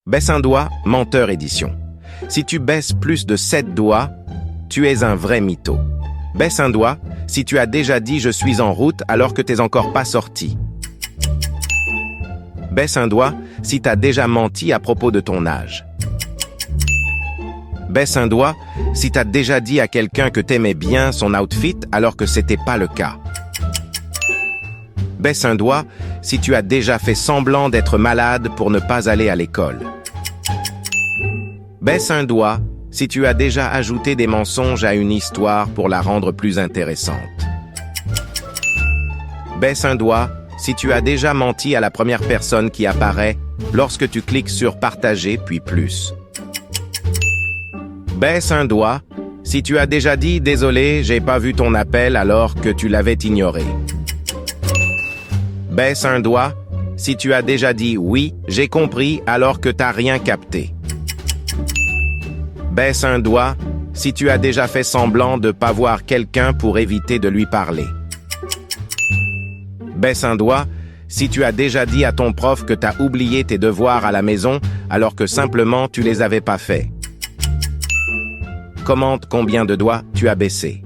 Baisse un doigt, menteur édition. Si tu baisses plus de 7 doigts, tu es un vrai mytho. Baisse un doigt si tu as déjà dit « je suis en route » alors que t'es encore pas sorti. Baisse un doigt si t'as déjà menti à propos de ton âge. Baisse un doigt si t'as déjà dit à quelqu'un que t'aimais bien son outfit alors que c'était pas le cas. Baisse un doigt si tu as déjà fait semblant d'être malade pour ne pas aller à l'école. Baisse un doigt si tu as déjà ajouté des mensonges à une histoire pour la rendre plus intéressante. Baisse un doigt si tu as déjà menti à la première personne qui apparaît lorsque tu cliques sur « Partager » puis « Plus ». Baisse un doigt si tu as déjà dit « Désolé, j'ai pas vu ton appel alors que tu l'avais ignoré ». Baisse un doigt si tu as déjà dit « Oui, j'ai compris » alors que t'as rien capté. Baisse un doigt si tu as déjà fait semblant de pas voir quelqu'un pour éviter de lui parler. Baisse un doigt si tu as déjà dit à ton prof que t'as oublié tes devoirs à la maison alors que simplement tu les avais pas faits. Commente combien de doigts tu as baissé.